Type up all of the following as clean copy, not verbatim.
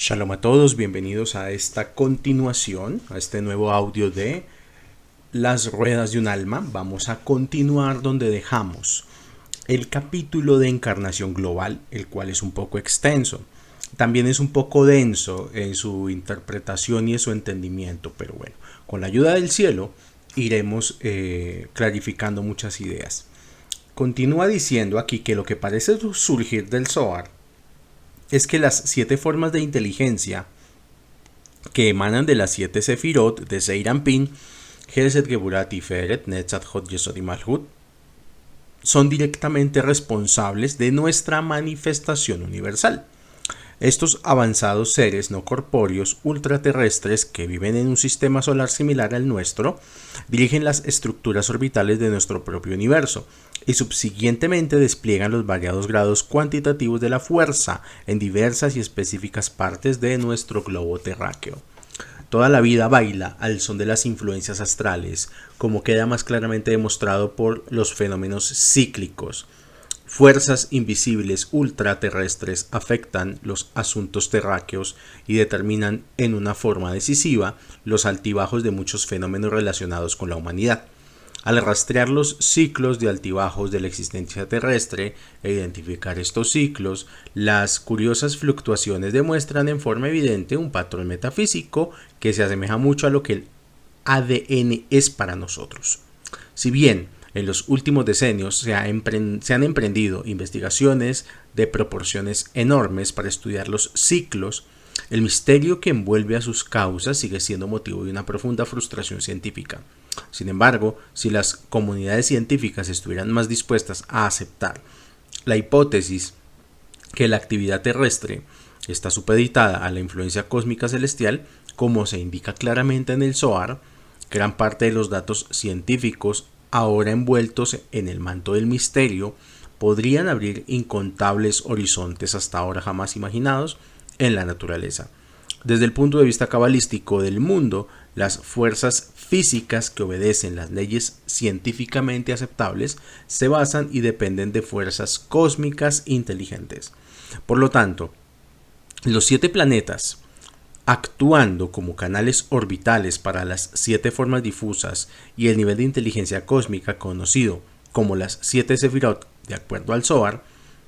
Shalom a todos, bienvenidos a esta continuación, a este nuevo audio de Las Ruedas de un Alma. Vamos a continuar donde dejamos el capítulo de encarnación global, el cual es un poco extenso. También es un poco denso en su interpretación y en su entendimiento, pero bueno, con la ayuda del cielo iremos clarificando muchas ideas. Continúa diciendo aquí que lo que parece surgir del Zohar es que las 7 formas de inteligencia que emanan de las 7 Sefirot de Zeir Anpin, Hesed, Geburah, Tiferet, Netzat, Hod, Yesod y Malhut son directamente responsables de nuestra manifestación universal. Estos avanzados seres no corpóreos ultraterrestres que viven en un sistema solar similar al nuestro dirigen las estructuras orbitales de nuestro propio universo y subsiguientemente despliegan los variados grados cuantitativos de la fuerza en diversas y específicas partes de nuestro globo terráqueo. Toda la vida baila al son de las influencias astrales, como queda más claramente demostrado por los fenómenos cíclicos. Fuerzas invisibles ultraterrestres afectan los asuntos terráqueos y determinan en una forma decisiva los altibajos de muchos fenómenos relacionados con la humanidad. Al rastrear los ciclos de altibajos de la existencia terrestre e identificar estos ciclos, las curiosas fluctuaciones demuestran en forma evidente un patrón metafísico que se asemeja mucho a lo que el ADN es para nosotros. Si bien en los últimos decenios se han emprendido investigaciones de proporciones enormes para estudiar los ciclos, el misterio que envuelve a sus causas sigue siendo motivo de una profunda frustración científica. Sin embargo, si las comunidades científicas estuvieran más dispuestas a aceptar la hipótesis que la actividad terrestre está supeditada a la influencia cósmica celestial, como se indica claramente en el Zohar, gran parte de los datos científicos ahora envueltos en el manto del misterio podrían abrir incontables horizontes hasta ahora jamás imaginados en la naturaleza. Desde el punto de vista cabalístico del mundo, las fuerzas físicas que obedecen las leyes científicamente aceptables se basan y dependen de fuerzas cósmicas inteligentes. Por lo tanto, los 7 planetas actuando como canales orbitales para las 7 formas difusas y el nivel de inteligencia cósmica conocido como las 7 Sefirot, de acuerdo al Zohar,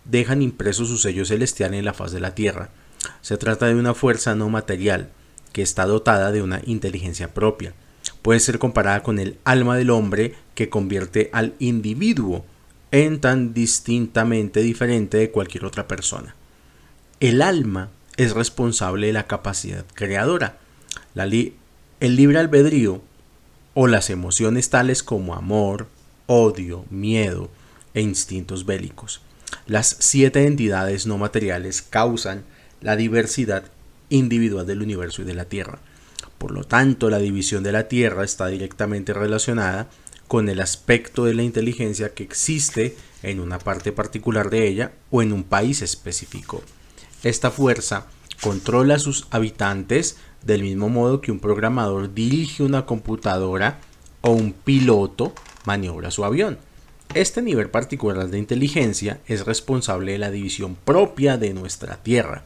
dejan impreso su sello celestial en la faz de la Tierra. Se trata de una fuerza no material que está dotada de una inteligencia propia. Puede ser comparada con el alma del hombre que convierte al individuo en tan distintamente diferente de cualquier otra persona. El alma es responsable de la capacidad creadora, el libre albedrío o las emociones tales como amor, odio, miedo e instintos bélicos. Las 7 entidades no materiales causan la diversidad individual del universo y de la Tierra. Por lo tanto, la división de la Tierra está directamente relacionada con el aspecto de la inteligencia que existe en una parte particular de ella o en un país específico. Esta fuerza controla a sus habitantes del mismo modo que un programador dirige una computadora o un piloto maniobra su avión. Este nivel particular de inteligencia es responsable de la división propia de nuestra Tierra.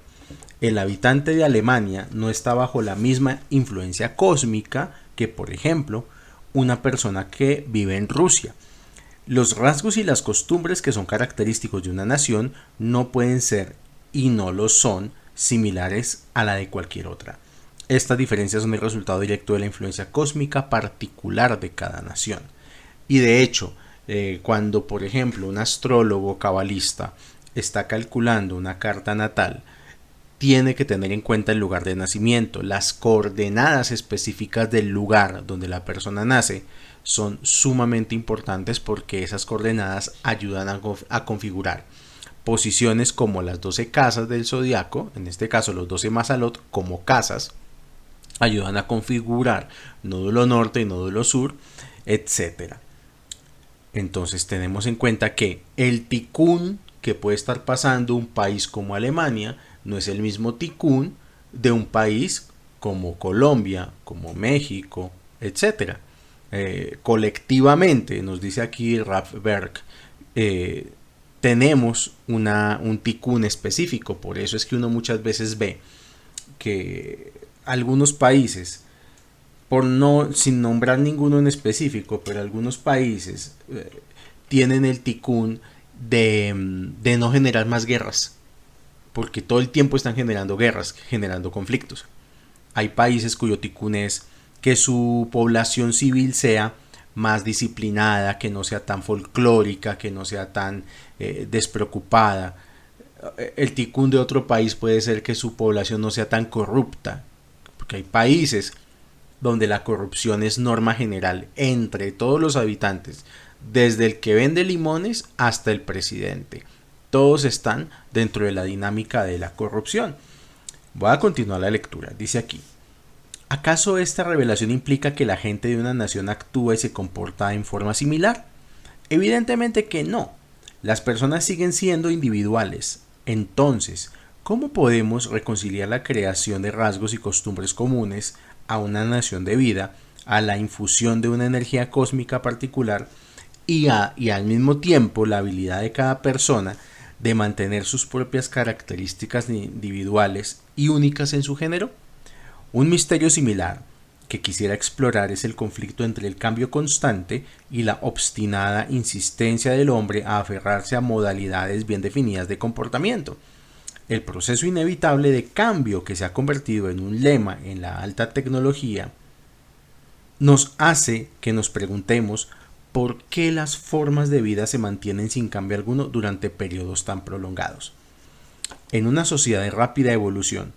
El habitante de Alemania no está bajo la misma influencia cósmica que, por ejemplo, una persona que vive en Rusia. Los rasgos y las costumbres que son característicos de una nación no pueden ser, y no lo son, similares a la de cualquier otra. Estas diferencias son el resultado directo de la influencia cósmica particular de cada nación. Y de hecho, cuando por ejemplo un astrólogo cabalista está calculando una carta natal, tiene que tener en cuenta el lugar de nacimiento. Las coordenadas específicas del lugar donde la persona nace son sumamente importantes porque esas coordenadas ayudan a configurar posiciones como las 12 casas del zodiaco, en este caso los 12 Mazalot como casas, ayudan a configurar nódulo norte y nódulo sur, etc. Entonces tenemos en cuenta que el ticún que puede estar pasando un país como Alemania no es el mismo ticún de un país como Colombia, como México, etc. Colectivamente, nos dice aquí Ralph Berg, tenemos un ticún específico. Por eso es que uno muchas veces ve que algunos países, por no, sin nombrar ninguno en específico, pero algunos países tienen el ticún de no generar más guerras, porque todo el tiempo están generando guerras, generando conflictos. Hay países cuyo ticún es que su población civil sea más disciplinada, que no sea tan folclórica, que no sea tan despreocupada. El ticún de otro país puede ser que su población no sea tan corrupta, porque hay países donde la corrupción es norma general entre todos los habitantes, desde el que vende limones hasta el presidente. Todos están dentro de la dinámica de la corrupción. Voy a continuar la lectura. Dice aquí: ¿acaso esta revelación implica que la gente de una nación actúa y se comporta en forma similar? Evidentemente que no. Las personas siguen siendo individuales. Entonces, ¿cómo podemos reconciliar la creación de rasgos y costumbres comunes a una nación de vida, a la infusión de una energía cósmica particular y al mismo tiempo la habilidad de cada persona de mantener sus propias características individuales y únicas en su género? Un misterio similar que quisiera explorar es el conflicto entre el cambio constante y la obstinada insistencia del hombre a aferrarse a modalidades bien definidas de comportamiento. El proceso inevitable de cambio que se ha convertido en un lema en la alta tecnología nos hace que nos preguntemos por qué las formas de vida se mantienen sin cambio alguno durante periodos tan prolongados. En una sociedad de rápida evolución,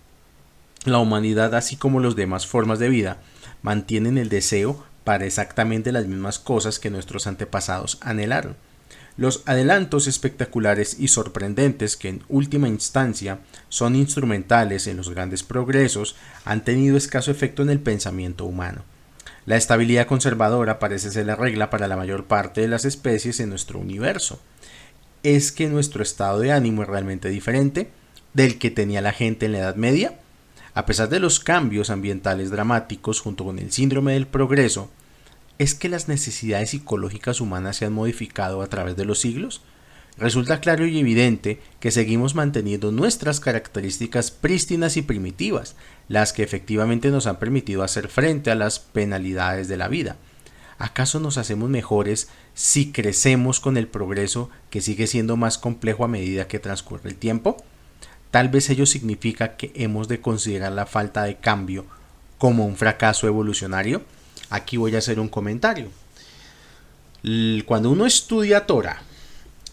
la humanidad, así como las demás formas de vida, mantienen el deseo para exactamente las mismas cosas que nuestros antepasados anhelaron. Los adelantos espectaculares y sorprendentes que en última instancia son instrumentales en los grandes progresos han tenido escaso efecto en el pensamiento humano. La estabilidad conservadora parece ser la regla para la mayor parte de las especies en nuestro universo. ¿Es que nuestro estado de ánimo es realmente diferente del que tenía la gente en la Edad Media? A pesar de los cambios ambientales dramáticos junto con el síndrome del progreso, ¿es que las necesidades psicológicas humanas se han modificado a través de los siglos? Resulta claro y evidente que seguimos manteniendo nuestras características prístinas y primitivas, las que efectivamente nos han permitido hacer frente a las penalidades de la vida. ¿Acaso nos hacemos mejores si crecemos con el progreso que sigue siendo más complejo a medida que transcurre el tiempo? Tal vez ello significa que hemos de considerar la falta de cambio como un fracaso evolucionario. Aquí voy a hacer un comentario. Cuando uno estudia Torah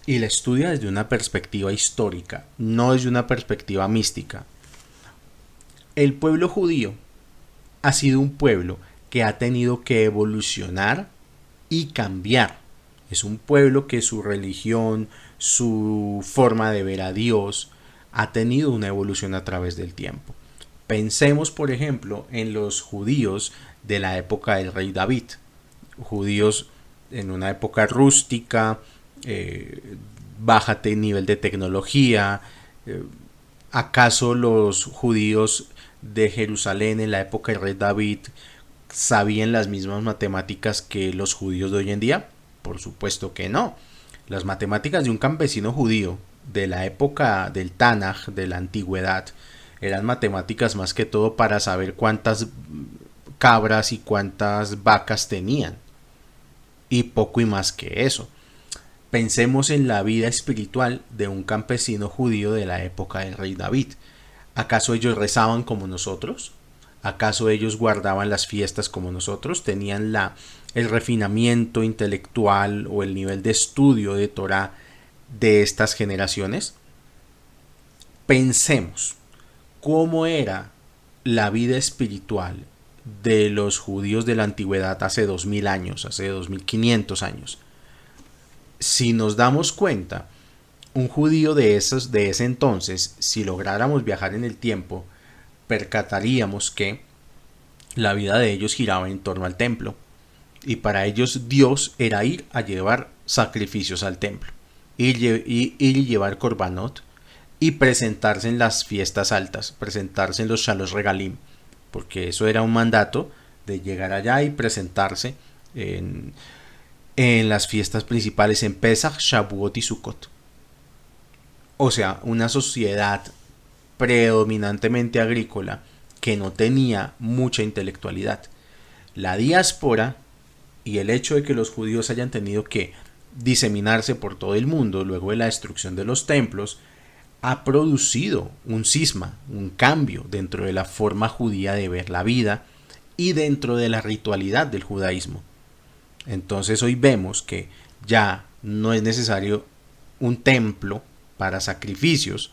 y la estudia desde una perspectiva histórica, no desde una perspectiva mística, el pueblo judío ha sido un pueblo que ha tenido que evolucionar y cambiar. Es un pueblo que su religión, su forma de ver a Dios, ha tenido una evolución a través del tiempo. Pensemos, por ejemplo, en los judíos de la época del rey David. Judíos en una época rústica, baja nivel de tecnología. ¿Acaso los judíos de Jerusalén en la época del rey David sabían las mismas matemáticas que los judíos de hoy en día? Por supuesto que no. Las matemáticas de un campesino judío de la época del Tanaj, de la antigüedad, eran matemáticas más que todo para saber cuántas cabras y cuántas vacas tenían, y poco y más que eso. Pensemos en la vida espiritual de un campesino judío de la época del rey David. ¿Acaso ellos rezaban como nosotros? ¿Acaso ellos guardaban las fiestas como nosotros? ¿Tenían el refinamiento intelectual o el nivel de estudio de Torah de estas generaciones? Pensemos cómo era la vida espiritual de los judíos de la antigüedad hace 2000 años, hace 2500 años. Si nos damos cuenta, un judío de ese entonces, si lográramos viajar en el tiempo, percataríamos que la vida de ellos giraba en torno al templo, y para ellos Dios era ir a llevar sacrificios al templo, ir y llevar korbanot, y presentarse en las fiestas altas, presentarse en los Shalosh Regalim, porque eso era un mandato de llegar allá y presentarse en las fiestas principales, en Pesach, Shavuot y Sukkot. O sea, una sociedad predominantemente agrícola que no tenía mucha intelectualidad. La diáspora y el hecho de que los judíos hayan tenido que diseminarse por todo el mundo luego de la destrucción de los templos ha producido un cisma, un cambio dentro de la forma judía de ver la vida y dentro de la ritualidad del judaísmo. Entonces hoy vemos que ya no es necesario un templo para sacrificios,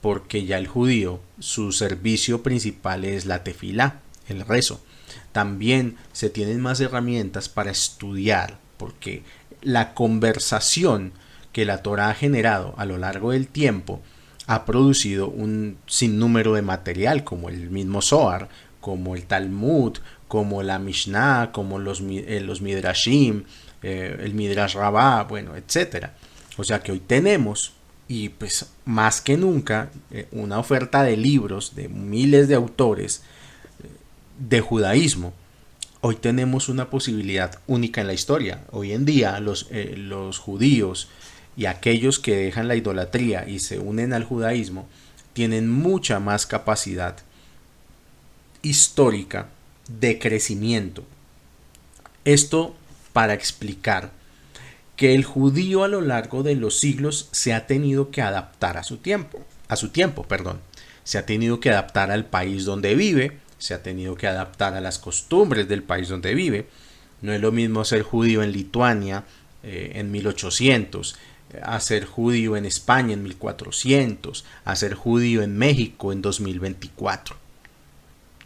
porque ya el judío, su servicio principal es la tefilá, el rezo. También se tienen más herramientas para estudiar, porque la conversación que la Torá ha generado a lo largo del tiempo ha producido un sinnúmero de material, como el mismo Zohar, como el Talmud, como la Mishnah, como los Midrashim, el Midrash Rabbah, bueno, etcétera. O sea que hoy tenemos, y pues más que nunca, una oferta de libros de miles de autores de judaísmo. Hoy tenemos una posibilidad única en la historia. Hoy en día los judíos y aquellos que dejan la idolatría y se unen al judaísmo tienen mucha más capacidad histórica de crecimiento. Esto para explicar que el judío a lo largo de los siglos se ha tenido que adaptar a su tiempo, se ha tenido que adaptar al país donde vive, se ha tenido que adaptar a las costumbres del país donde vive. No es lo mismo ser judío en Lituania en 1800, a ser judío en España en 1400, a ser judío en México en 2024.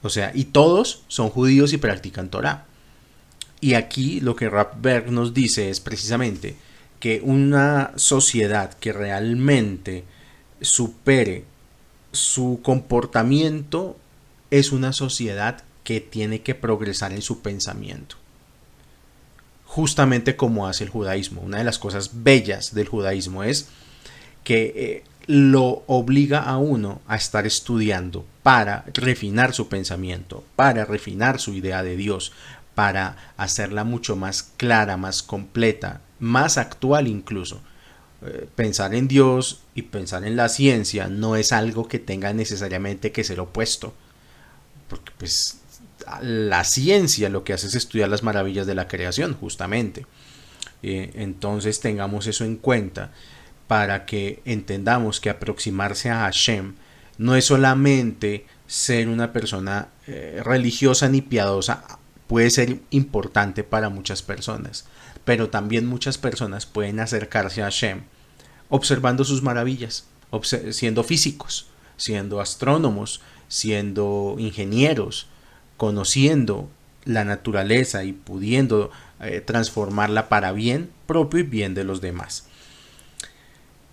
O sea, y todos son judíos y practican Torah. Y aquí lo que Rapberg nos dice es precisamente que una sociedad que realmente supere su comportamiento es una sociedad que tiene que progresar en su pensamiento. Justamente como hace el judaísmo. Una de las cosas bellas del judaísmo es que lo obliga a uno a estar estudiando para refinar su pensamiento, para refinar su idea de Dios, para hacerla mucho más clara, más completa, más actual incluso. Pensar en Dios y pensar en la ciencia no es algo que tenga necesariamente que ser opuesto, porque pues la ciencia lo que hace es estudiar las maravillas de la creación, justamente. Entonces tengamos eso en cuenta para que entendamos que aproximarse a Hashem no es solamente ser una persona religiosa ni piadosa. Puede ser importante para muchas personas, pero también muchas personas pueden acercarse a Hashem observando sus maravillas, siendo físicos, siendo astrónomos, siendo ingenieros, conociendo la naturaleza y pudiendo transformarla para bien propio y bien de los demás.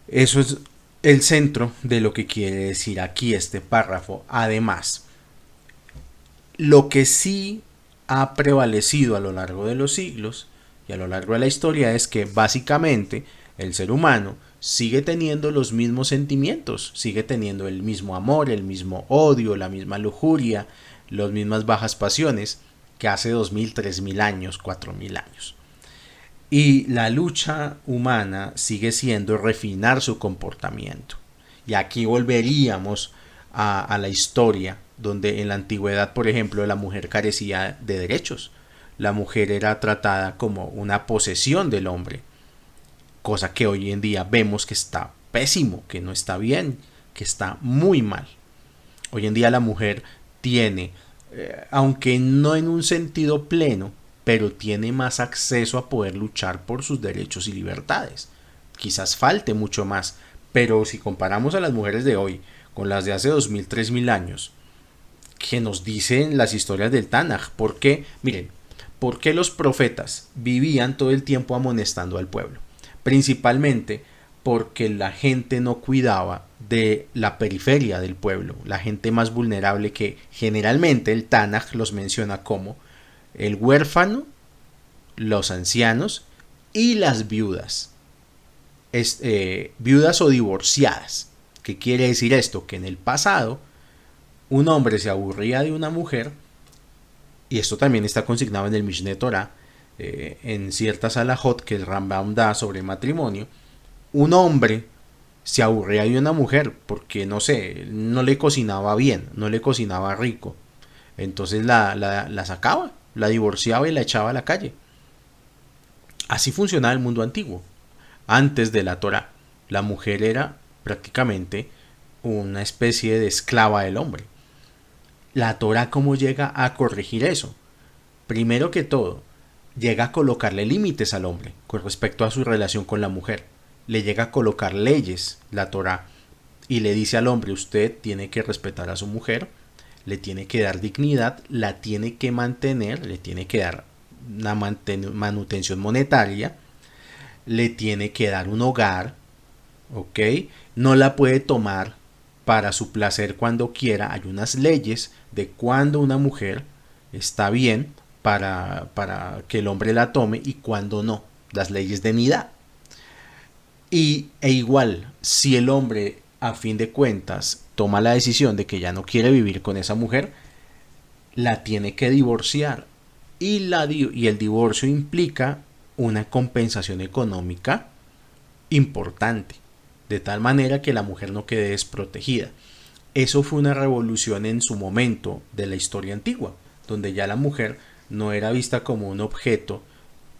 Eso es el centro de lo que quiere decir aquí este párrafo. Además, lo que sí ha prevalecido a lo largo de los siglos y a lo largo de la historia es que básicamente el ser humano sigue teniendo los mismos sentimientos, sigue teniendo el mismo amor, el mismo odio, la misma lujuria, las mismas bajas pasiones que hace 2000, 3000 años, 4000 años. Y la lucha humana sigue siendo refinar su comportamiento. Y aquí volveríamos a la historia, donde en la antigüedad, por ejemplo, la mujer carecía de derechos. La mujer era tratada como una posesión del hombre, cosa que hoy en día vemos que está pésimo, que no está bien, que está muy mal. Hoy en día la mujer tiene, aunque no en un sentido pleno, pero tiene más acceso a poder luchar por sus derechos y libertades. Quizás falte mucho más, pero si comparamos a las mujeres de hoy con las de hace 2000, 3000 años, que nos dicen las historias del Tanaj, ¿por qué? Miren, ¿por qué los profetas vivían todo el tiempo amonestando al pueblo? Principalmente porque la gente no cuidaba de la periferia del pueblo, la gente más vulnerable, que generalmente el Tanaj los menciona como el huérfano, los ancianos y las viudas. Viudas o divorciadas. ¿Qué quiere decir esto? Que en el pasado un hombre se aburría de una mujer, y esto también está consignado en el Mishneh Torah, en ciertas halajot que el Rambam da sobre matrimonio. Un hombre se aburría de una mujer porque, no sé, no le cocinaba bien, no le cocinaba rico, Entonces la sacaba, la divorciaba y la echaba a la calle. Así funcionaba el mundo antiguo. Antes de la Torá, la mujer era prácticamente una especie de esclava del hombre. La Torá, ¿cómo llega a corregir eso? Primero que todo, llega a colocarle límites al hombre con respecto a su relación con la mujer. Le llega a colocar leyes, la Torá, y le dice al hombre: usted tiene que respetar a su mujer, le tiene que dar dignidad, la tiene que mantener, le tiene que dar una manutención monetaria, le tiene que dar un hogar, ¿ok? No la puede tomar para su placer cuando quiera. Hay unas leyes de cuando una mujer está bien para que el hombre la tome y cuando no. Las leyes de nidad. E igual, si el hombre a fin de cuentas toma la decisión de que ya no quiere vivir con esa mujer, la tiene que divorciar. Y el divorcio implica una compensación económica importante, de tal manera que la mujer no quede desprotegida. Eso fue una revolución en su momento de la historia antigua, donde ya la mujer no era vista como un objeto,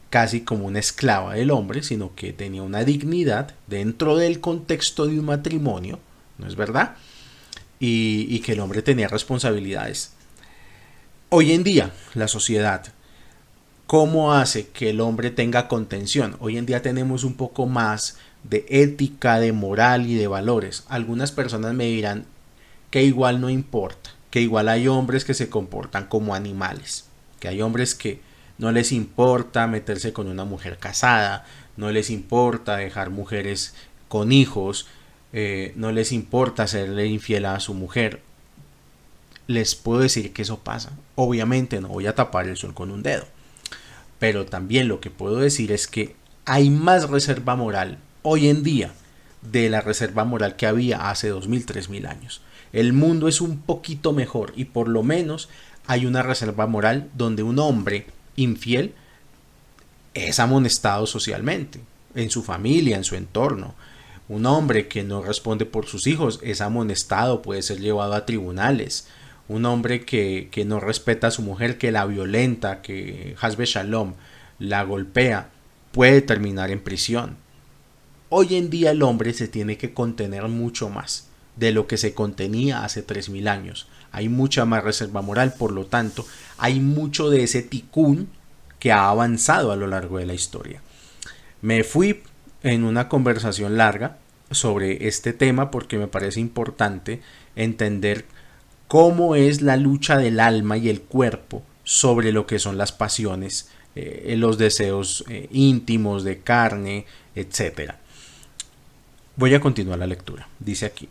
casi como una esclava del hombre, sino que tenía una dignidad dentro del contexto de un matrimonio, ¿no es verdad? Y que el hombre tenía responsabilidades. Hoy en día, la sociedad, ¿cómo hace que el hombre tenga contención? Hoy en día tenemos un poco más de ética, de moral y de valores. Algunas personas me dirán que igual no importa, que igual hay hombres que se comportan como animales, que hay hombres que no les importa meterse con una mujer casada, no les importa dejar mujeres con hijos, no les importa serle infiel a su mujer. Les puedo decir que eso pasa. Obviamente no voy a tapar el sol con un dedo. Pero también lo que puedo decir es que hay más reserva moral hoy en día de la reserva moral que había hace 2000, 3000 años. El mundo es un poquito mejor y por lo menos hay una reserva moral donde un hombre infiel es amonestado socialmente, en su familia, en su entorno. Un hombre que no responde por sus hijos es amonestado, puede ser llevado a tribunales. Un hombre que no respeta a su mujer, que la violenta, que Hasbe Shalom la golpea, puede terminar en prisión. Hoy en día el hombre se tiene que contener mucho más de lo que se contenía hace 3000 años. Hay mucha más reserva moral, por lo tanto, hay mucho de ese ticún que ha avanzado a lo largo de la historia. Me fui en una conversación larga sobre este tema porque me parece importante entender cómo es la lucha del alma y el cuerpo sobre lo que son las pasiones, los deseos íntimos de carne, etc. Voy a continuar la lectura. Dice aquí: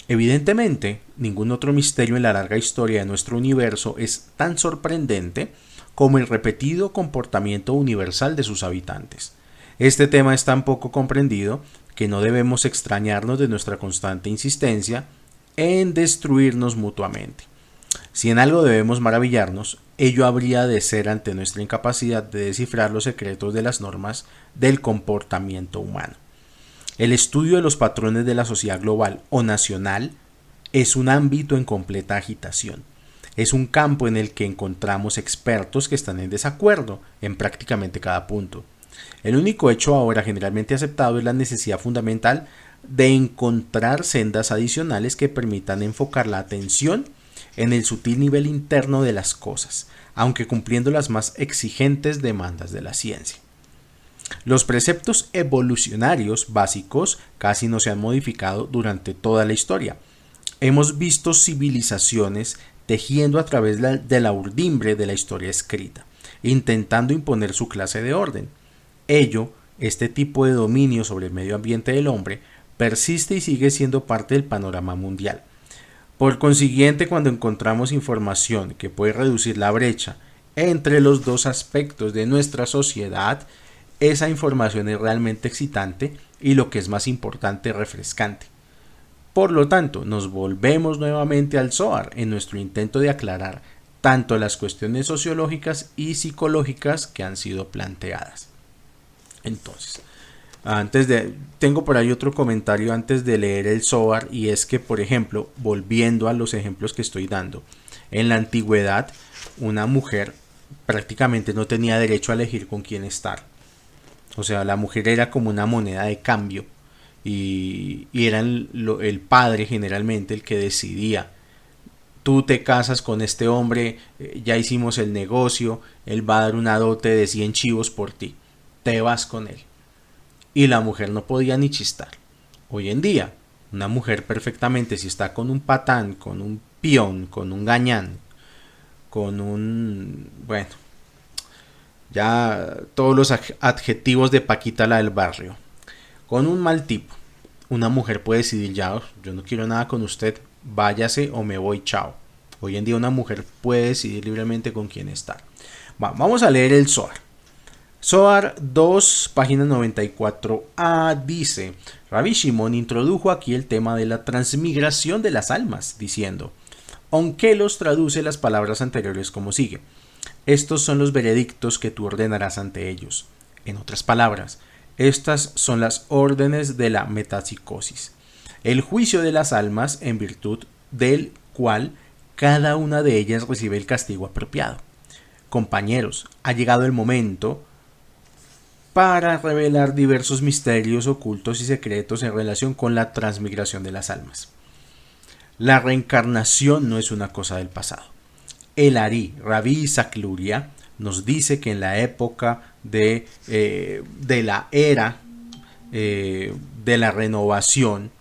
evidentemente, ningún otro misterio en la larga historia de nuestro universo es tan sorprendente como el repetido comportamiento universal de sus habitantes. Este tema es tan poco comprendido que no debemos extrañarnos de nuestra constante insistencia en destruirnos mutuamente. Si en algo debemos maravillarnos, ello habría de ser ante nuestra incapacidad de descifrar los secretos de las normas del comportamiento humano. El estudio de los patrones de la sociedad global o nacional es un ámbito en completa agitación. Es un campo en el que encontramos expertos que están en desacuerdo en prácticamente cada punto. El único hecho ahora generalmente aceptado es la necesidad fundamental de encontrar sendas adicionales que permitan enfocar la atención en el sutil nivel interno de las cosas, aunque cumpliendo las más exigentes demandas de la ciencia. Los preceptos evolucionarios básicos casi no se han modificado durante toda la historia. Hemos visto civilizaciones tejiendo a través de la urdimbre de la historia escrita, intentando imponer su clase de orden. Este tipo de dominio sobre el medio ambiente del hombre, persiste y sigue siendo parte del panorama mundial. Por consiguiente, cuando encontramos información que puede reducir la brecha entre los dos aspectos de nuestra sociedad, esa información es realmente excitante y, lo que es más importante, refrescante. Por lo tanto, nos volvemos nuevamente al Zohar en nuestro intento de aclarar tanto las cuestiones sociológicas y psicológicas que han sido planteadas. Entonces, tengo por ahí otro comentario antes de leer el Zohar, y es que, por ejemplo, volviendo a los ejemplos que estoy dando, En la antigüedad, una mujer prácticamente no tenía derecho a elegir con quién estar. O sea, la mujer era como una moneda de cambio y era el padre generalmente el que decidía. Tú te casas con este hombre, ya hicimos el negocio, él va a dar una dote de 100 chivos por ti, te vas con él. Y la mujer no podía ni chistar. Hoy en día, una mujer perfectamente, si está con un patán, con un peón, con un gañán, con un... bueno, ya todos los adjetivos de Paquita la del barrio, con un mal tipo, una mujer puede decidir ya, yo no quiero nada con usted, váyase o me voy, chao. Hoy en día una mujer puede decidir libremente con quién estar. Vamos a leer el Zohar. Zohar 2, página 94a dice: Rabbi Shimon introdujo aquí el tema de la transmigración de las almas, diciendo: Onkelos traduce las palabras anteriores como sigue: estos son los veredictos que tú ordenarás ante ellos. En otras palabras, estas son las órdenes de la metapsicosis, el juicio de las almas en virtud del cual cada una de ellas recibe el castigo apropiado. Compañeros, ha llegado el momento para revelar diversos misterios ocultos y secretos en relación con la transmigración de las almas. La reencarnación no es una cosa del pasado. El Ari, Rabbi Isaac Luria, nos dice que en la época de la era de la renovación,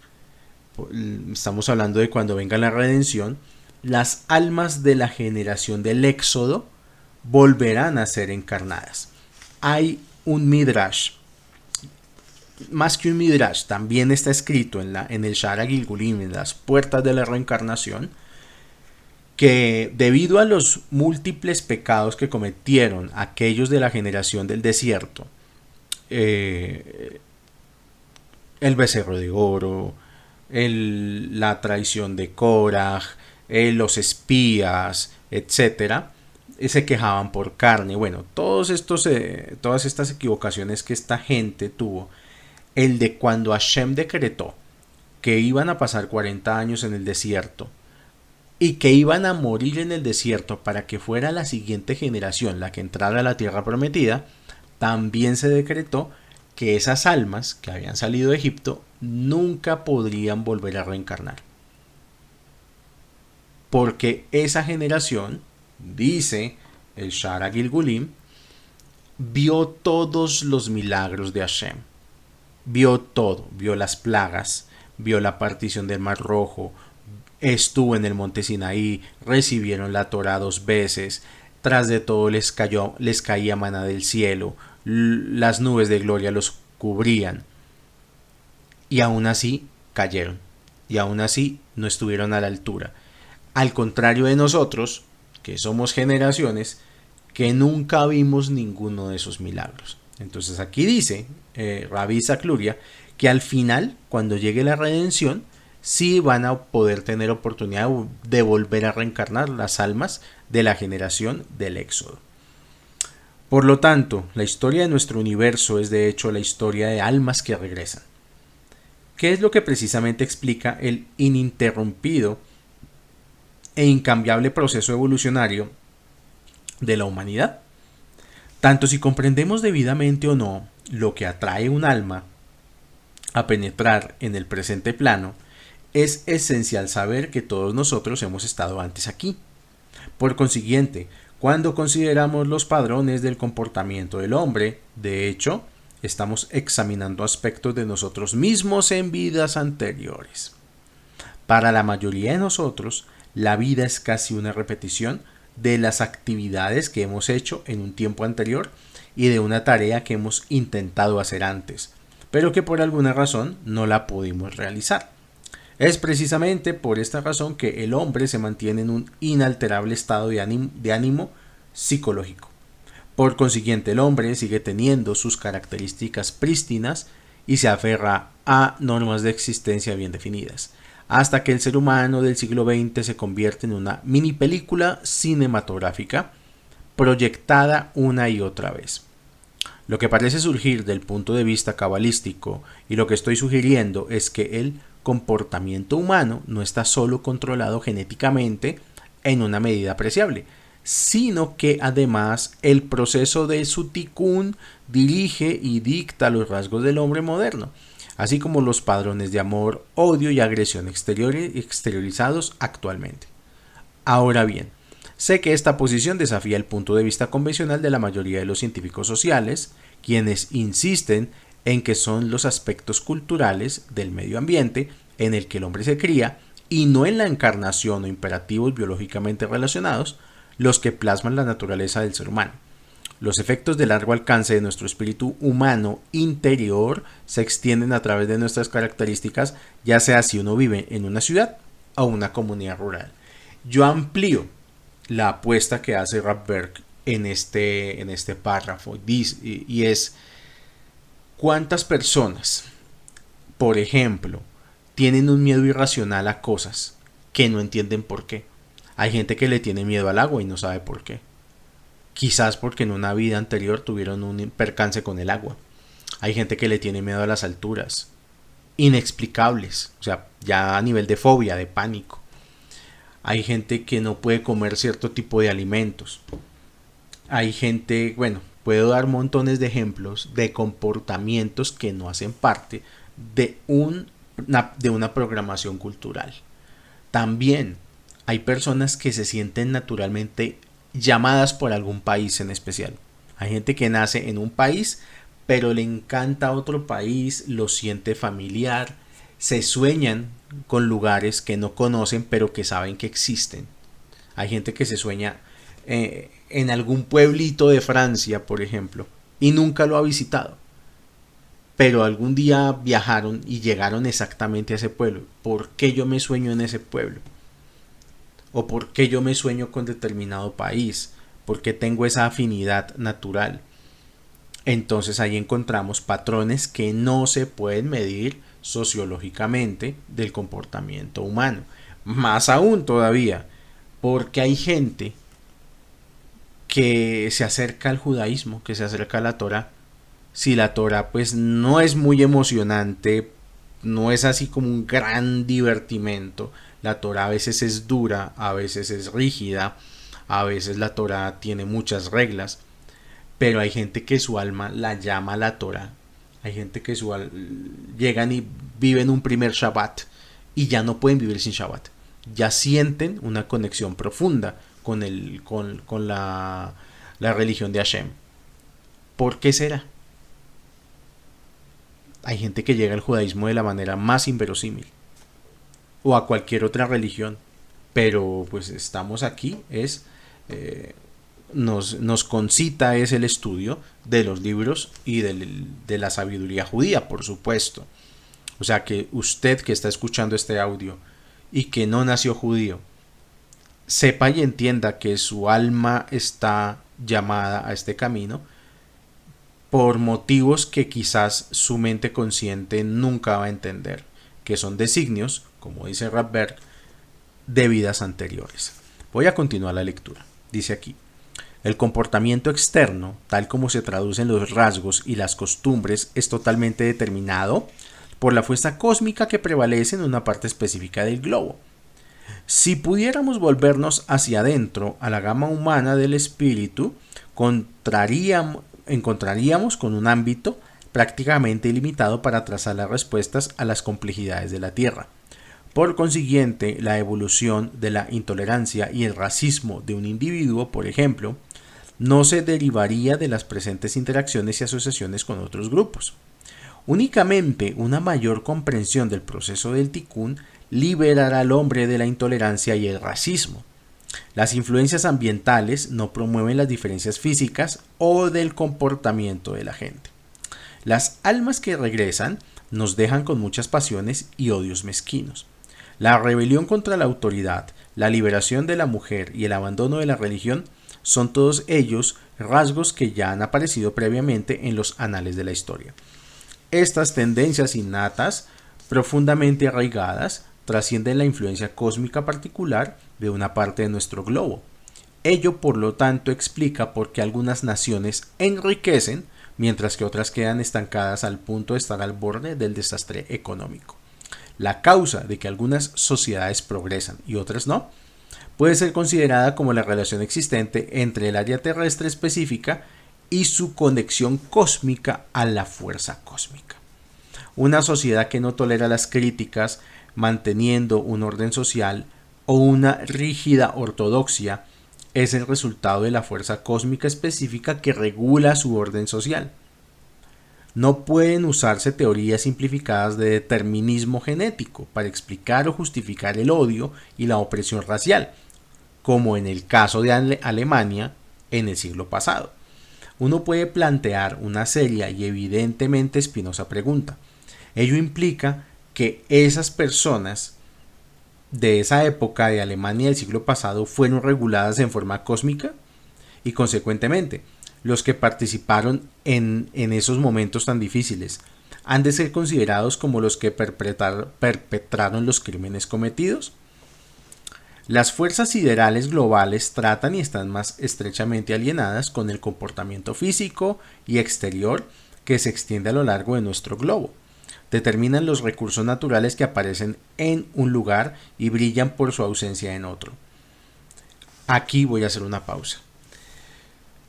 estamos hablando de cuando venga la redención, las almas de la generación del Éxodo volverán a ser encarnadas. Hay un midrash, más que un midrash, también está escrito en el Shara Gilgulim, en las puertas de la reencarnación, que debido a los múltiples pecados que cometieron aquellos de la generación del desierto, el becerro de oro, la traición de Korah, los espías, etcétera, se quejaban por carne. Bueno, todas estas equivocaciones que esta gente tuvo, el de cuando Hashem decretó que iban a pasar 40 años en el desierto y que iban a morir en el desierto para que fuera la siguiente generación la que entrara a la tierra prometida, también se decretó que esas almas que habían salido de Egipto nunca podrían volver a reencarnar. Porque esa generación, dice el Shara Gilgulim, vio todos los milagros de Hashem. Vio todo, vio las plagas, vio la partición del Mar Rojo, estuvo en el monte Sinaí, recibieron la Torá 2 veces, tras de todo les caía maná del cielo, las nubes de gloria los cubrían, y aún así cayeron, y aún así no estuvieron a la altura. Al contrario de nosotros, que somos generaciones, que nunca vimos ninguno de esos milagros. Entonces aquí dice Rabbi Isaac Luria que al final, cuando llegue la redención, sí van a poder tener oportunidad de volver a reencarnar las almas de la generación del Éxodo. Por lo tanto, la historia de nuestro universo es de hecho la historia de almas que regresan. ¿Qué es lo que precisamente explica el ininterrumpido e incambiable proceso evolucionario de la humanidad? Tanto si comprendemos debidamente o no lo que atrae un alma a penetrar en el presente plano, es esencial saber que todos nosotros hemos estado antes aquí. Por consiguiente, cuando consideramos los padrones del comportamiento del hombre, de hecho, estamos examinando aspectos de nosotros mismos en vidas anteriores. Para la mayoría de nosotros, la vida es casi una repetición de las actividades que hemos hecho en un tiempo anterior y de una tarea que hemos intentado hacer antes, pero que por alguna razón no la pudimos realizar. Es precisamente por esta razón que el hombre se mantiene en un inalterable estado de ánimo psicológico. Por consiguiente, el hombre sigue teniendo sus características prístinas y se aferra a normas de existencia bien definidas, hasta que el ser humano del siglo XX se convierte en una mini película cinematográfica proyectada una y otra vez. Lo que parece surgir del punto de vista cabalístico y lo que estoy sugiriendo es que el comportamiento humano no está solo controlado genéticamente en una medida apreciable, sino que además el proceso de su tikkun dirige y dicta los rasgos del hombre moderno, así como los padrones de amor, odio y agresión exteriorizados actualmente. Ahora bien, sé que esta posición desafía el punto de vista convencional de la mayoría de los científicos sociales, quienes insisten en que son los aspectos culturales del medio ambiente en el que el hombre se cría y no en la encarnación o imperativos biológicamente relacionados los que plasman la naturaleza del ser humano. Los efectos de largo alcance de nuestro espíritu humano interior se extienden a través de nuestras características, ya sea si uno vive en una ciudad o una comunidad rural. Yo amplío la apuesta que hace Radberg en este párrafo y es cuántas personas, por ejemplo, tienen un miedo irracional a cosas que no entienden por qué. Hay gente que le tiene miedo al agua y no sabe por qué. Quizás porque en una vida anterior tuvieron un percance con el agua. Hay gente que le tiene miedo a las alturas, inexplicables, o sea, ya a nivel de fobia, de pánico. Hay gente que no puede comer cierto tipo de alimentos. Hay gente, bueno, puedo dar montones de ejemplos de comportamientos que no hacen parte de una programación cultural. También hay personas que se sienten naturalmente llamadas por algún país en especial. Hay gente que nace en un país, pero le encanta otro país, lo siente familiar, se sueñan con lugares que no conocen, pero que saben que existen. Hay gente que se sueña en algún pueblito de Francia, por ejemplo, y nunca lo ha visitado. Pero algún día viajaron y llegaron exactamente a ese pueblo. ¿Por qué yo me sueño en ese pueblo? ¿O por qué yo me sueño con determinado país? ¿Por qué tengo esa afinidad natural? Entonces ahí encontramos patrones que no se pueden medir sociológicamente del comportamiento humano. Más aún todavía, porque hay gente que se acerca al judaísmo, que se acerca a la Torá. Si la Torá pues no es muy emocionante, no es así como un gran divertimento. La Torá a veces es dura, a veces es rígida, a veces la Torá tiene muchas reglas, pero hay gente que su alma la llama la Torá. Hay gente que llegan y viven un primer Shabbat y ya no pueden vivir sin Shabbat. Ya sienten una conexión profunda con la religión de Hashem. ¿Por qué será? Hay gente que llega al judaísmo de la manera más inverosímil o a cualquier otra religión, pero pues estamos aquí nos concita es el estudio de los libros y de la sabiduría judía, por supuesto. O sea que usted que está escuchando este audio y que no nació judío, sepa y entienda que su alma está llamada a este camino por motivos que quizás su mente consciente nunca va a entender, que son designios, como dice Radberg, de vidas anteriores. Voy a continuar la lectura. Dice aquí: el comportamiento externo, tal como se traducen los rasgos y las costumbres, es totalmente determinado por la fuerza cósmica que prevalece en una parte específica del globo. Si pudiéramos volvernos hacia adentro a la gama humana del espíritu, encontraríamos con un ámbito prácticamente ilimitado para trazar las respuestas a las complejidades de la Tierra. Por consiguiente, la evolución de la intolerancia y el racismo de un individuo, por ejemplo, no se derivaría de las presentes interacciones y asociaciones con otros grupos. Únicamente una mayor comprensión del proceso del tikkun liberará al hombre de la intolerancia y el racismo. Las influencias ambientales no promueven las diferencias físicas o del comportamiento de la gente. Las almas que regresan nos dejan con muchas pasiones y odios mezquinos. La rebelión contra la autoridad, la liberación de la mujer y el abandono de la religión son todos ellos rasgos que ya han aparecido previamente en los anales de la historia. Estas tendencias innatas, profundamente arraigadas, trascienden la influencia cósmica particular de una parte de nuestro globo. Ello, por lo tanto, explica por qué algunas naciones enriquecen, mientras que otras quedan estancadas al punto de estar al borde del desastre económico. La causa de que algunas sociedades progresan y otras no puede ser considerada como la relación existente entre el área terrestre específica y su conexión cósmica a la fuerza cósmica. Una sociedad que no tolera las críticas, manteniendo un orden social o una rígida ortodoxia, es el resultado de la fuerza cósmica específica que regula su orden social. No pueden usarse teorías simplificadas de determinismo genético para explicar o justificar el odio y la opresión racial, como en el caso de Alemania en el siglo pasado. Uno puede plantear una seria y evidentemente espinosa pregunta. Ello implica que esas personas de esa época de Alemania del siglo pasado fueron reguladas en forma cósmica y consecuentemente los que participaron en esos momentos tan difíciles han de ser considerados como los que perpetraron los crímenes cometidos. Las fuerzas siderales globales tratan y están más estrechamente alienadas con el comportamiento físico y exterior que se extiende a lo largo de nuestro globo. Determinan los recursos naturales que aparecen en un lugar y brillan por su ausencia en otro. Aquí voy a hacer una pausa.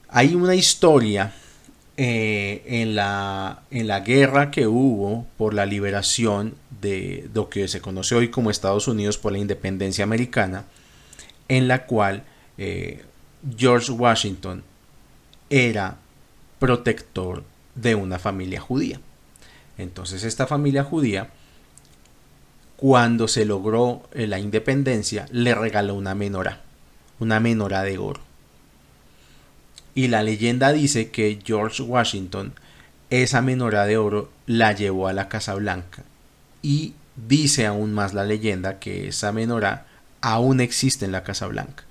Hay una historia en la guerra que hubo por la liberación de lo que se conoce hoy como Estados Unidos, por la independencia americana, en la cual George Washington era protector de una familia judía. Entonces esta familia judía, cuando se logró la independencia, le regaló una menorá de oro. Y la leyenda dice que George Washington esa menorá de oro la llevó a la Casa Blanca. Y dice aún más la leyenda que esa menorá aún existe en la Casa Blanca.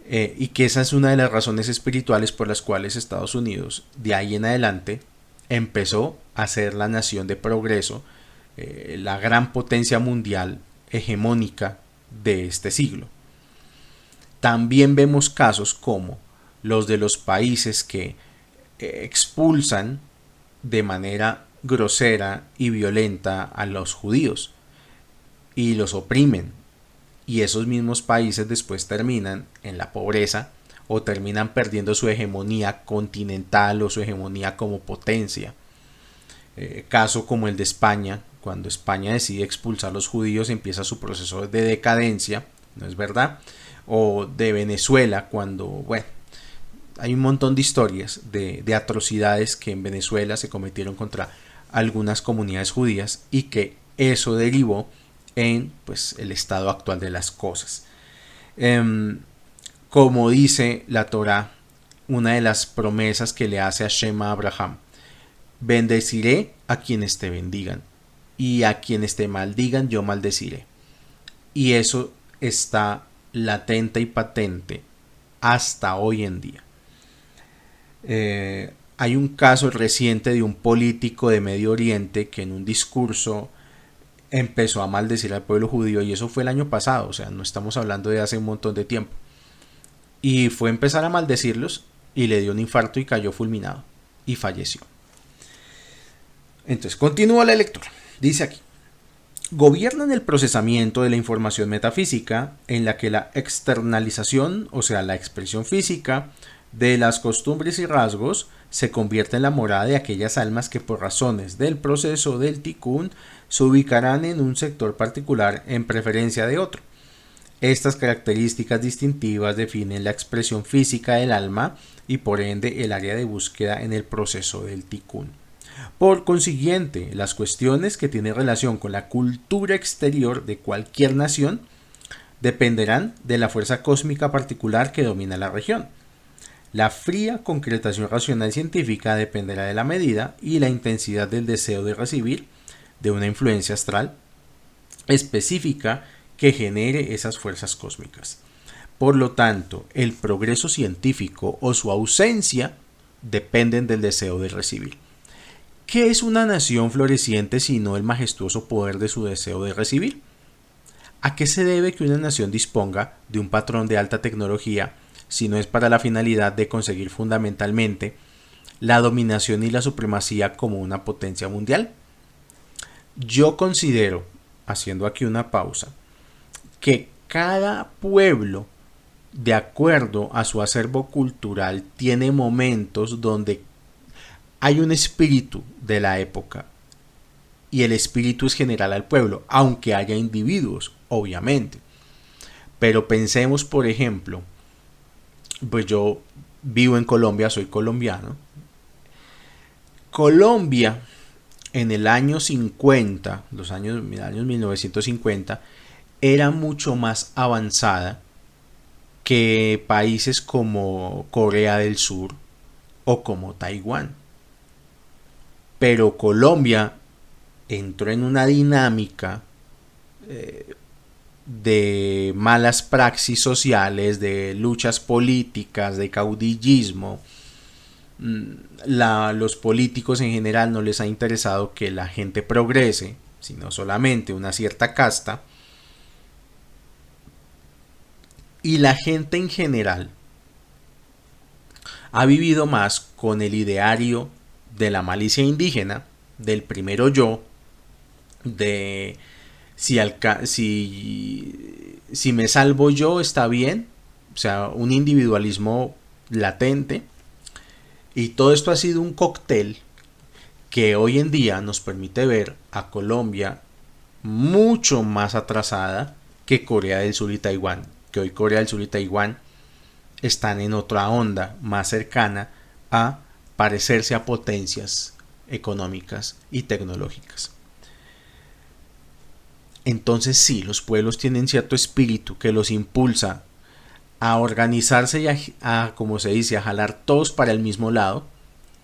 Y que esa es una de las razones espirituales por las cuales Estados Unidos, de ahí en adelante, empezó a ser la nación de progreso, la gran potencia mundial hegemónica de este siglo. También vemos casos como los de los países que expulsan de manera grosera y violenta a los judíos y los oprimen, y esos mismos países después terminan en la pobreza o terminan perdiendo su hegemonía continental o su hegemonía como potencia. Caso como el de España, cuando España decide expulsar a los judíos, empieza su proceso de decadencia, ¿no es verdad? O de Venezuela, cuando, bueno, hay un montón de historias de atrocidades que en Venezuela se cometieron contra algunas comunidades judías y que eso derivó en pues, el estado actual de las cosas. Como dice la Torá, una de las promesas que le hace Hashem a Abraham: bendeciré a quienes te bendigan y a quienes te maldigan yo maldeciré. Y eso está latente y patente hasta hoy en día. Hay un caso reciente de un político de Medio Oriente que en un discurso empezó a maldecir al pueblo judío, y eso fue el año pasado, o sea, no estamos hablando de hace un montón de tiempo. Y fue a empezar a maldecirlos y le dio un infarto y cayó fulminado y falleció. Entonces, continúa la lectura. Dice aquí: gobiernan el procesamiento de la información metafísica, en la que la externalización, o sea, la expresión física de las costumbres y rasgos, se convierte en la morada de aquellas almas que por razones del proceso del tikkun se ubicarán en un sector particular en preferencia de otro. Estas características distintivas definen la expresión física del alma y por ende el área de búsqueda en el proceso del tikkun. Por consiguiente, las cuestiones que tienen relación con la cultura exterior de cualquier nación dependerán de la fuerza cósmica particular que domina la región. La fría concretación racional científica dependerá de la medida y la intensidad del deseo de recibir de una influencia astral específica que genere esas fuerzas cósmicas. Por lo tanto, el progreso científico o su ausencia dependen del deseo de recibir. ¿Qué es una nación floreciente sino el majestuoso poder de su deseo de recibir? ¿A qué se debe que una nación disponga de un patrón de alta tecnología si no es para la finalidad de conseguir fundamentalmente la dominación y la supremacía como una potencia mundial? Yo considero, haciendo aquí una pausa, que cada pueblo, de acuerdo a su acervo cultural, tiene momentos donde hay un espíritu de la época y el espíritu es general al pueblo, aunque haya individuos, obviamente. Pero pensemos, por ejemplo, pues yo vivo en Colombia, soy colombiano. Colombia en el año 50, los años 1950, era mucho más avanzada que países como Corea del Sur o como Taiwán. Pero Colombia entró en una dinámica de malas praxis sociales, de luchas políticas, de caudillismo. Los políticos en general no les ha interesado que la gente progrese, sino solamente una cierta casta. Y la gente en general ha vivido más con el ideario de la malicia indígena, del primero yo, de si me salvo yo está bien, o sea, un individualismo latente. Y todo esto ha sido un cóctel que hoy en día nos permite ver a Colombia mucho más atrasada que Corea del Sur y Taiwán, que hoy Corea del Sur y Taiwán están en otra onda más cercana a parecerse a potencias económicas y tecnológicas. Entonces sí, los pueblos tienen cierto espíritu que los impulsa a organizarse y como se dice, a jalar todos para el mismo lado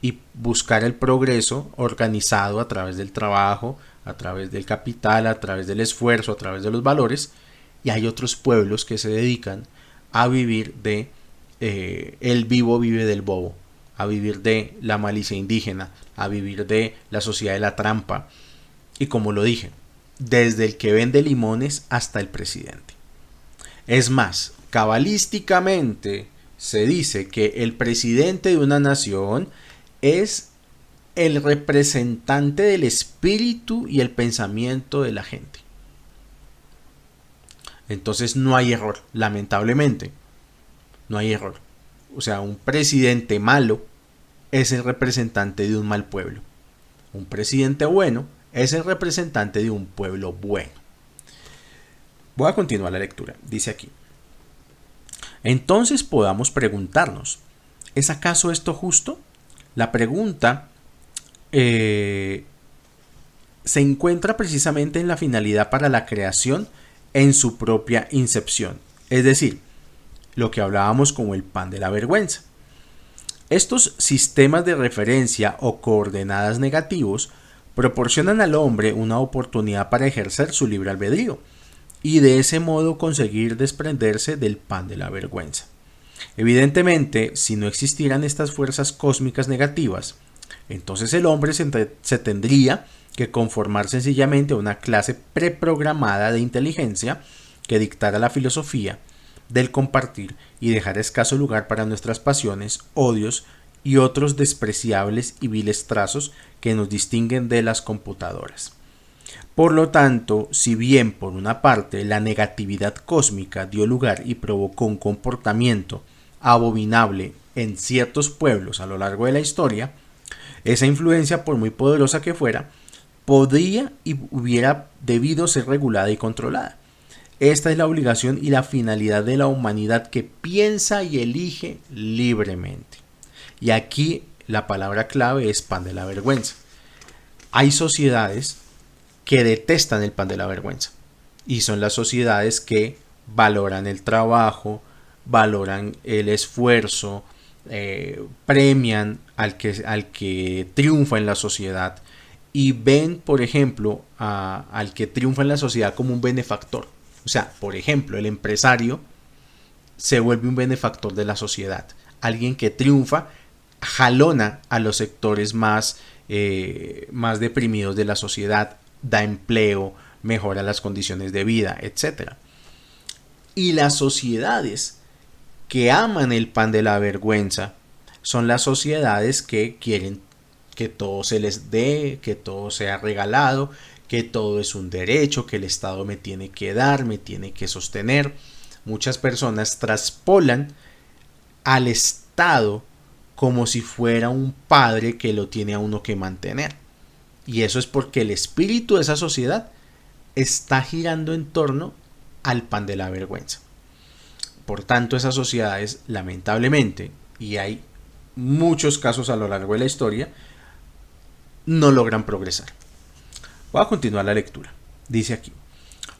y buscar el progreso organizado a través del trabajo, a través del capital, a través del esfuerzo, a través de los valores. Y hay otros pueblos que se dedican a vivir de el vivo vive del bobo, a vivir de la malicia indígena, a vivir de la sociedad de la trampa. Y como lo dije, desde el que vende limones hasta el presidente. Es más, cabalísticamente se dice que el presidente de una nación es el representante del espíritu y el pensamiento de la gente. Entonces no hay error, lamentablemente. No hay error. O sea, un presidente malo es el representante de un mal pueblo. Un presidente bueno es el representante de un pueblo bueno. Voy a continuar la lectura. Dice aquí: entonces podamos preguntarnos, ¿es acaso esto justo? La pregunta se encuentra precisamente en la finalidad para la creación en su propia incepción. Es decir, lo que hablábamos como el pan de la vergüenza. Estos sistemas de referencia o coordenadas negativos proporcionan al hombre una oportunidad para ejercer su libre albedrío y de ese modo conseguir desprenderse del pan de la vergüenza. Evidentemente, si no existieran estas fuerzas cósmicas negativas, entonces el hombre se tendría que conformar sencillamente a una clase preprogramada de inteligencia que dictara la filosofía del compartir y dejar escaso lugar para nuestras pasiones, odios y otros despreciables y viles trazos que nos distinguen de las computadoras. Por lo tanto, si bien por una parte la negatividad cósmica dio lugar y provocó un comportamiento abominable en ciertos pueblos a lo largo de la historia, esa influencia, por muy poderosa que fuera, podría y hubiera debido ser regulada y controlada. Esta es la obligación y la finalidad de la humanidad que piensa y elige libremente. Y aquí la palabra clave es pan de la vergüenza. Hay sociedades que detestan el pan de la vergüenza y son las sociedades que valoran el trabajo, valoran el esfuerzo, premian al que triunfa en la sociedad y ven, por ejemplo, al que triunfa en la sociedad como un benefactor. O sea, por ejemplo, el empresario se vuelve un benefactor de la sociedad. Alguien que triunfa jalona a los sectores más deprimidos de la sociedad, da empleo, mejora las condiciones de vida, etc. Y las sociedades que aman el pan de la vergüenza son las sociedades que quieren que todo se les dé, que todo sea regalado, que todo es un derecho, que el Estado me tiene que dar, me tiene que sostener. Muchas personas traspolan al Estado como si fuera un padre que lo tiene a uno que mantener. Y eso es porque el espíritu de esa sociedad está girando en torno al pan de la vergüenza. Por tanto, esas sociedades, lamentablemente, y hay muchos casos a lo largo de la historia, no logran progresar. Voy a continuar la lectura. Dice aquí: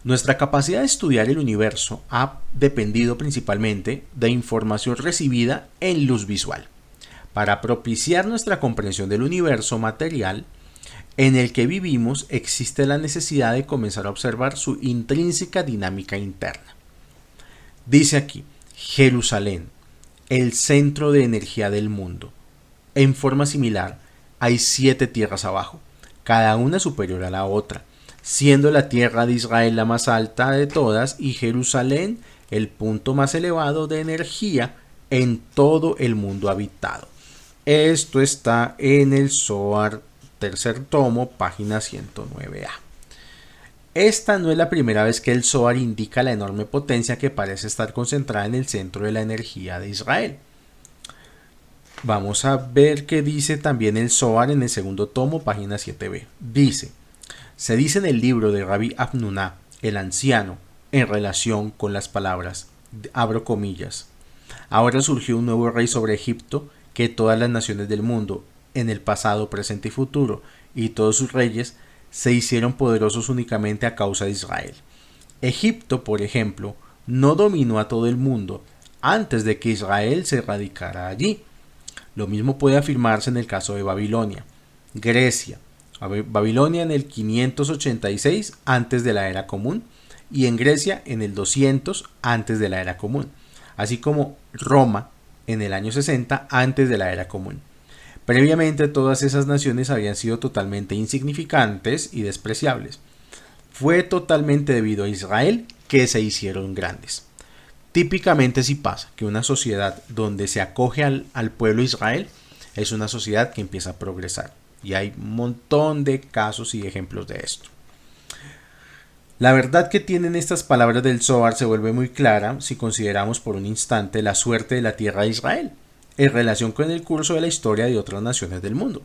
nuestra capacidad de estudiar el universo ha dependido principalmente de información recibida en luz visual. Para propiciar nuestra comprensión del universo material en el que vivimos, existe la necesidad de comenzar a observar su intrínseca dinámica interna. Dice aquí: Jerusalén, el centro de energía del mundo. En forma similar, hay 7 tierras abajo, cada una superior a la otra, siendo la tierra de Israel la más alta de todas y Jerusalén el punto más elevado de energía en todo el mundo habitado. Esto está en el Zohar, tercer tomo, página 109a. Esta no es la primera vez que el Zohar indica la enorme potencia que parece estar concentrada en el centro de la energía de Israel. Vamos a ver qué dice también el Zohar en el segundo tomo, página 7b. Se dice en el libro de Rabbi Afnuna, el anciano, en relación con las palabras, abro comillas: ahora surgió un nuevo rey sobre Egipto que todas las naciones del mundo, en el pasado, presente y futuro, y todos sus reyes, se hicieron poderosos únicamente a causa de Israel. Egipto, por ejemplo, no dominó a todo el mundo antes de que Israel se radicara allí. Lo mismo puede afirmarse en el caso de Babilonia. Grecia, Babilonia en el 586 antes de la era común y en Grecia en el 200 antes de la era común, así como Roma en el año 60 antes de la era común. Previamente todas esas naciones habían sido totalmente insignificantes y despreciables. Fue totalmente debido a Israel que se hicieron grandes. Típicamente sí pasa que una sociedad donde se acoge al pueblo Israel es una sociedad que empieza a progresar. Y hay un montón de casos y ejemplos de esto. La verdad que tienen estas palabras del Zohar se vuelve muy clara si consideramos por un instante la suerte de la tierra de Israel en relación con el curso de la historia de otras naciones del mundo.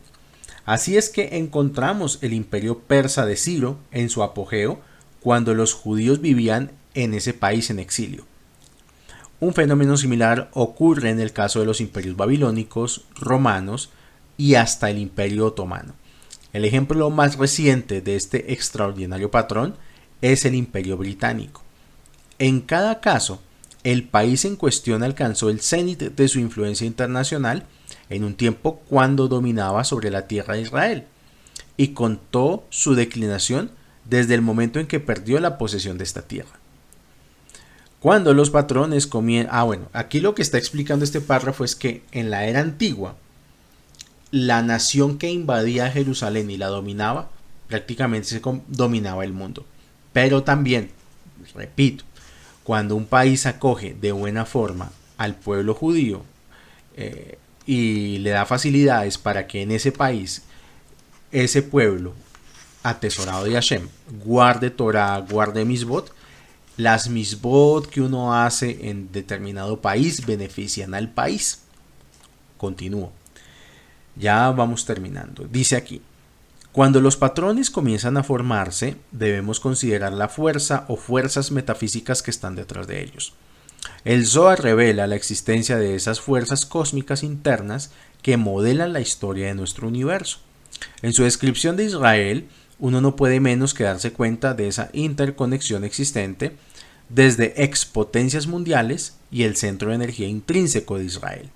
Así es que encontramos el imperio persa de Ciro en su apogeo cuando los judíos vivían en ese país en exilio. Un fenómeno similar ocurre en el caso de los imperios babilónicos, romanos y hasta el imperio otomano. El ejemplo más reciente de este extraordinario patrón es el imperio británico. En cada caso, el país en cuestión alcanzó el cenit de su influencia internacional en un tiempo cuando dominaba sobre la tierra de Israel y contó su declinación desde el momento en que perdió la posesión de esta tierra. Cuando los patrones comienzan... aquí lo que está explicando este párrafo es que en la era antigua, la nación que invadía Jerusalén y la dominaba, prácticamente dominaba el mundo. Pero también, repito, cuando un país acoge de buena forma al pueblo judío y le da facilidades para que en ese país, ese pueblo atesorado de Hashem, guarde Torah, guarde Misbot, las Misbot que uno hace en determinado país benefician al país. Continúo. Ya vamos terminando. Dice aquí: cuando los patrones comienzan a formarse, debemos considerar la fuerza o fuerzas metafísicas que están detrás de ellos. El Zohar revela la existencia de esas fuerzas cósmicas internas que modelan la historia de nuestro universo. En su descripción de Israel, uno no puede menos que darse cuenta de esa interconexión existente desde expotencias mundiales y el centro de energía intrínseco de Israel.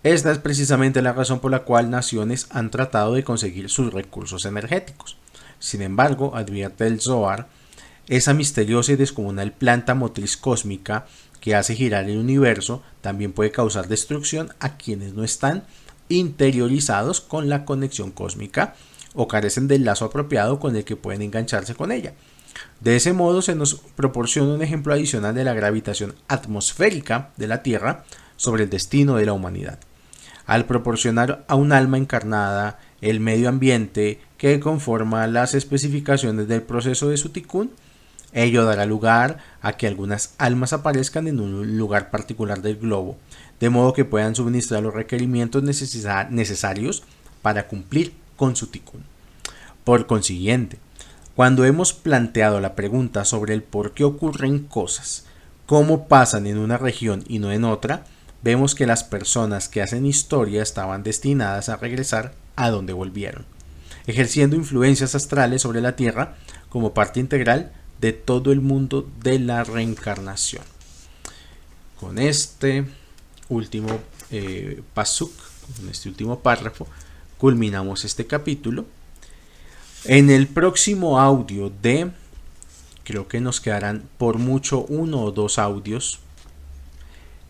Esta es precisamente la razón por la cual naciones han tratado de conseguir sus recursos energéticos. Sin embargo, advierte el Zohar, esa misteriosa y descomunal planta motriz cósmica que hace girar el universo también puede causar destrucción a quienes no están interiorizados con la conexión cósmica o carecen del lazo apropiado con el que pueden engancharse con ella. De ese modo se nos proporciona un ejemplo adicional de la gravitación atmosférica de la Tierra sobre el destino de la humanidad. Al proporcionar a un alma encarnada el medio ambiente que conforma las especificaciones del proceso de su tikkun. Ello dará lugar a que algunas almas aparezcan en un lugar particular del globo, de modo que puedan suministrar los requerimientos necesarios para cumplir con su tikkun. Por consiguiente, cuando hemos planteado la pregunta sobre el por qué ocurren cosas, cómo pasan en una región y no en otra, vemos que las personas que hacen historia estaban destinadas a regresar a donde volvieron, ejerciendo influencias astrales sobre la Tierra como parte integral de todo el mundo de la reencarnación. Con este último pasuk, con este último párrafo, culminamos este capítulo. En el próximo audio creo que nos quedarán por mucho 1 o 2 audios.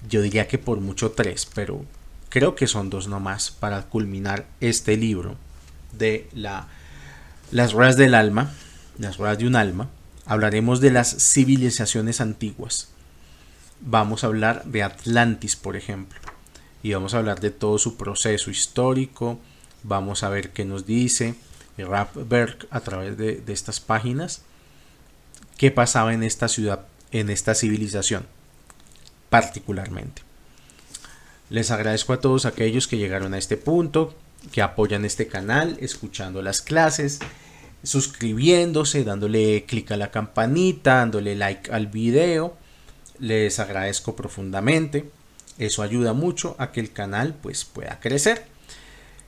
Yo diría que por mucho 3, pero creo que son 2 nomás para culminar este libro de las ruedas del alma, las ruedas de un alma. Hablaremos de las civilizaciones antiguas. Vamos a hablar de Atlantis, por ejemplo, y vamos a hablar de todo su proceso histórico. Vamos a ver qué nos dice Rapberg a través de estas páginas, qué pasaba en esta ciudad, en esta civilización particularmente. Les agradezco a todos aquellos que llegaron a este punto, que apoyan este canal, escuchando las clases, suscribiéndose, dándole clic a la campanita, dándole like al video. Les agradezco profundamente. Eso ayuda mucho a que el canal pues pueda crecer.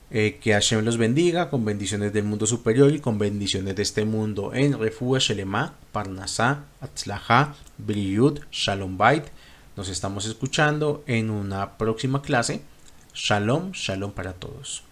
Que Hashem los bendiga con bendiciones del mundo superior y con bendiciones de este mundo en Refuah Shelema, Parnasá, Atzlajá, Briyut, Shalom Bait. Nos estamos escuchando en una próxima clase. Shalom, shalom para todos.